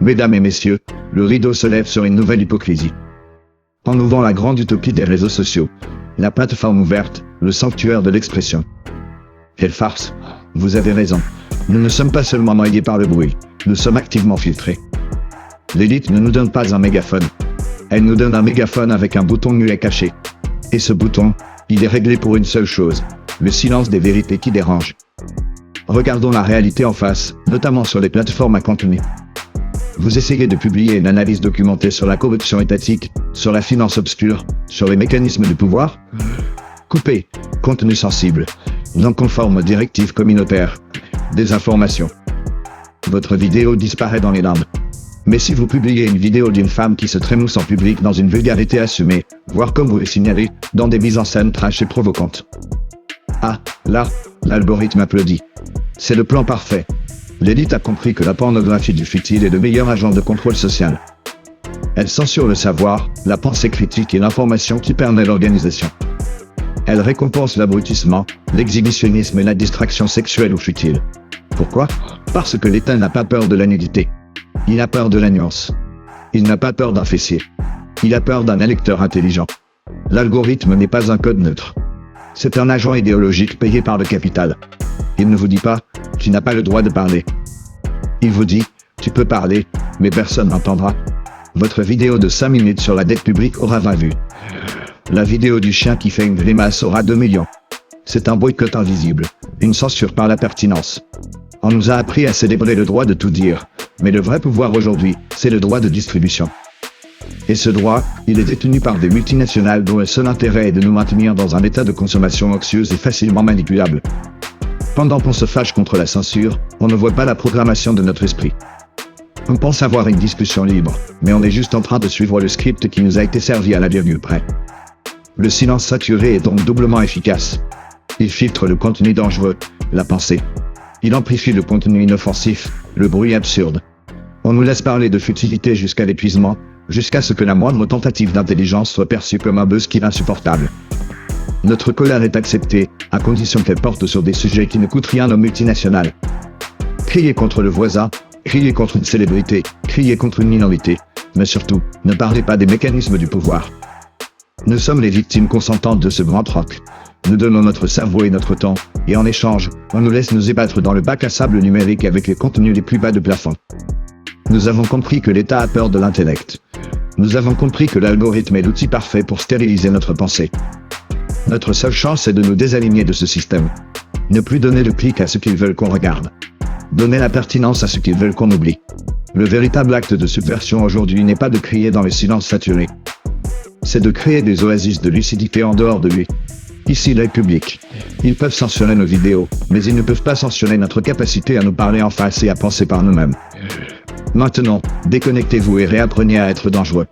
Mesdames et messieurs, le rideau se lève sur une nouvelle hypocrisie. En ouvrant la grande utopie des réseaux sociaux, la plateforme ouverte, le sanctuaire de l'expression. Quelle farce! Vous avez raison. Nous ne sommes pas seulement noyés par le bruit, nous sommes activement filtrés. L'élite ne nous donne pas un mégaphone. Elle nous donne un mégaphone avec un bouton muet caché. Et ce bouton, il est réglé pour une seule chose, le silence des vérités qui dérangent. Regardons la réalité en face, notamment sur les plateformes à contenu. Vous essayez de publier une analyse documentée sur la corruption étatique, sur la finance obscure, sur les mécanismes du pouvoir? Coupez, contenu sensible, non conforme aux directives communautaires, désinformation. Votre vidéo disparaît dans les limbes. Mais si vous publiez une vidéo d'une femme qui se trémousse en public dans une vulgarité assumée, voire comme vous le signalez, dans des mises en scène trash et provocantes. Ah, là, l'algorithme applaudit. C'est le plan parfait. L'élite a compris que la pornographie du futile est le meilleur agent de contrôle social. Elle censure le savoir, la pensée critique et l'information qui permet l'organisation. Elle récompense l'abrutissement, l'exhibitionnisme et la distraction sexuelle ou futile. Pourquoi? Parce que l'État n'a pas peur de la nudité. Il a peur de la nuance. Il n'a pas peur d'un fessier. Il a peur d'un électeur intelligent. L'algorithme n'est pas un code neutre. C'est un agent idéologique payé par le capital. Il ne vous dit pas, tu n'as pas le droit de parler. Il vous dit, tu peux parler, mais personne n'entendra. Votre vidéo de 5 minutes sur la dette publique aura 20 vues. La vidéo du chien qui fait une grimace aura 2 millions. C'est un boycott invisible, une censure par la pertinence. On nous a appris à célébrer le droit de tout dire, mais le vrai pouvoir aujourd'hui, c'est le droit de distribution. Et ce droit, il est détenu par des multinationales dont le seul intérêt est de nous maintenir dans un état de consommation anxieuse et facilement manipulable. Pendant qu'on se fâche contre la censure, on ne voit pas la programmation de notre esprit. On pense avoir une discussion libre, mais on est juste en train de suivre le script qui nous a été servi à la virgule près. Le silence saturé est donc doublement efficace. Il filtre le contenu dangereux, la pensée. Il amplifie le contenu inoffensif, le bruit absurde. On nous laisse parler de futilité jusqu'à l'épuisement, jusqu'à ce que la moindre tentative d'intelligence soit perçue comme un buzzkill insupportable. Notre colère est acceptée, à condition qu'elle porte sur des sujets qui ne coûtent rien aux multinationales. Criez contre le voisin, criez contre une célébrité, criez contre une minorité, mais surtout, ne parlez pas des mécanismes du pouvoir. Nous sommes les victimes consentantes de ce grand troc. Nous donnons notre cerveau et notre temps, et en échange, on nous laisse nous ébattre dans le bac à sable numérique avec les contenus les plus bas de plafond. Nous avons compris que l'État a peur de l'intellect. Nous avons compris que l'algorithme est l'outil parfait pour stériliser notre pensée. Notre seule chance est de nous désaligner de ce système. Ne plus donner le clic à ce qu'ils veulent qu'on regarde. Donner la pertinence à ce qu'ils veulent qu'on oublie. Le véritable acte de subversion aujourd'hui n'est pas de crier dans le silence saturé. C'est de créer des oasis de lucidité en dehors de lui. Ici l'œil public. Ils peuvent censurer nos vidéos, mais ils ne peuvent pas censurer notre capacité à nous parler en face et à penser par nous-mêmes. Maintenant, déconnectez-vous et réapprenez à être dangereux.